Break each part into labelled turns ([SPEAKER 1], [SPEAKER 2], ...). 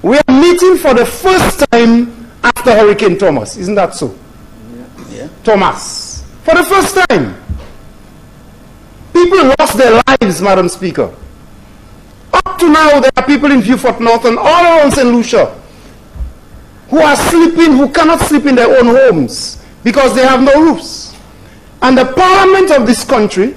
[SPEAKER 1] we are meeting for the first time after Hurricane Tomas. Isn't that so?
[SPEAKER 2] Yeah.
[SPEAKER 1] Tomas. For the first time. People lost their lives, Madam Speaker. Up to now, there are people in Beaufort North and all around St. Lucia who are sleeping, who cannot sleep in their own homes because they have no roofs. And the Parliament of this country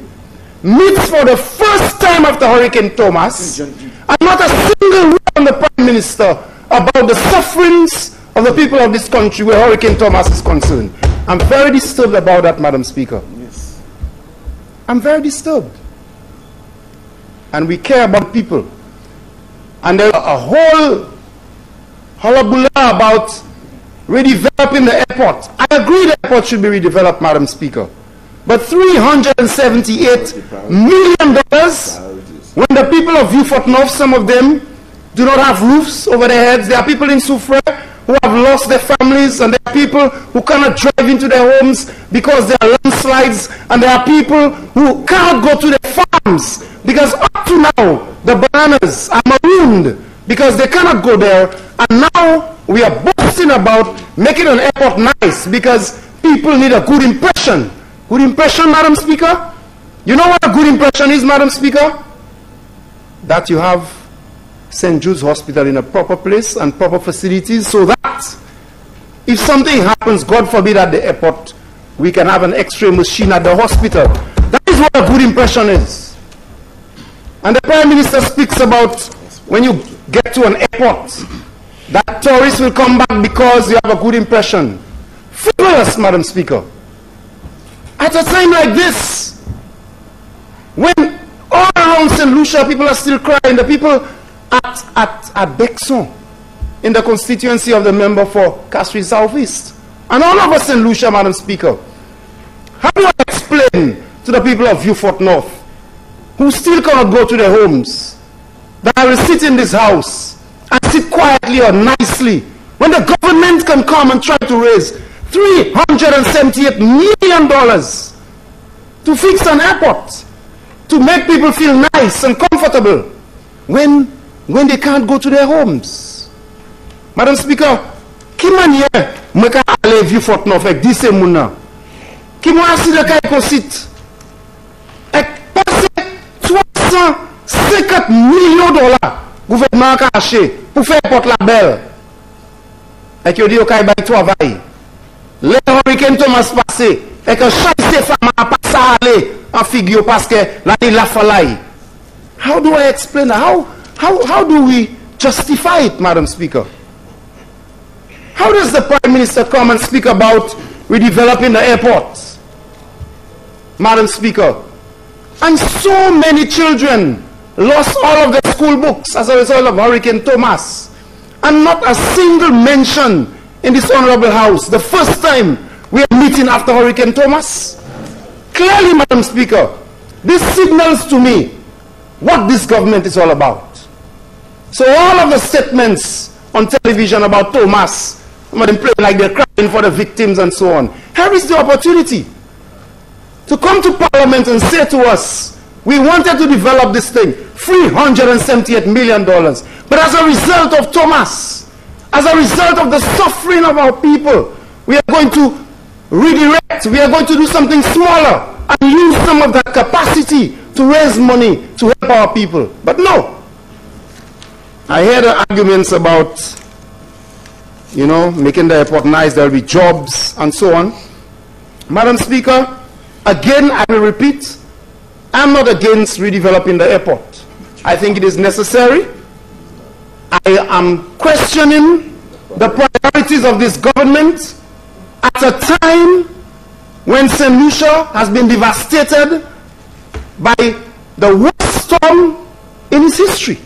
[SPEAKER 1] meets for the first time after Hurricane Tomas, and not a single word from the Prime Minister about the sufferings of the people of this country where Hurricane Tomas is concerned. I'm very disturbed about that, Madam Speaker.
[SPEAKER 2] Yes.
[SPEAKER 1] I'm very disturbed. And we care about people. And there's a whole hullabaloo about redeveloping the airport. I agree the airport should be redeveloped, Madam Speaker. But $378 million when the people of Beaufort North, some of them do not have roofs over their heads. There are people in Soufrière who have lost their families, and there are people who cannot drive into their homes because there are landslides, and there are people who cannot go to their farms because up to now the bananas are marooned because they cannot go there. And now we are boasting about making an airport nice because people need a good impression. Good impression, Madam Speaker? You know what a good impression is, Madam Speaker? That you have St. Jude's Hospital in a proper place and proper facilities so that if something happens, God forbid, at the airport, we can have an X-ray machine at the hospital. That is what a good impression is. And the Prime Minister speaks about when you get to an airport, that tourists will come back because you have a good impression. Frivolous, Madam Speaker. At a time like this, when all around St. Lucia people are still crying, the people at Bexon, in the constituency of the member for Castries Southeast, and all over St. Lucia, Madam Speaker, how do I explain to the people of Beaufort North, who still cannot go to their homes, that I will sit in this house and sit quietly or nicely when the government can come and try to raise $378 million to fix an airport, to make people feel nice and comfortable when they can't go to their homes? Madam Speaker, qui manye mwen ka ale Beaufort North avec 10 mouna? Qui mwen asi de kay konsit? Ek passe $350 millions gouvernement ka ache pour faire porte la belle. Ek yo di yo kay bay travail. Le Hurricane Tomas passé, et que chaque femme a passé à aller en figure parce que la falai. How do I explain that? How do we justify it, Madam Speaker? How does the Prime Minister come and speak about redeveloping the airport, Madam Speaker? And so many children lost all of their school books as a result of Hurricane Tomas, and not a single mention in this honorable house. The first time we are meeting after Hurricane Tomas. Clearly, Madam Speaker, this signals to me what this government is all about. So all of the statements on television about Tomas, some of them playing like they're crying for the victims and so on. Here is the opportunity to come to Parliament and say to us, we wanted to develop this thing, $378 million. But as a result of Tomas, as a result of the suffering of our people, we are going to redirect, we are going to do something smaller and use some of that capacity to raise money to help our people. But no. I hear the arguments about, you know, making the airport nice, there will be jobs and so on. Madam Speaker, again I will repeat, I'm not against redeveloping the airport. I think it is necessary. I am questioning the priorities of this government at a time when St. Lucia has been devastated by the worst storm in its history.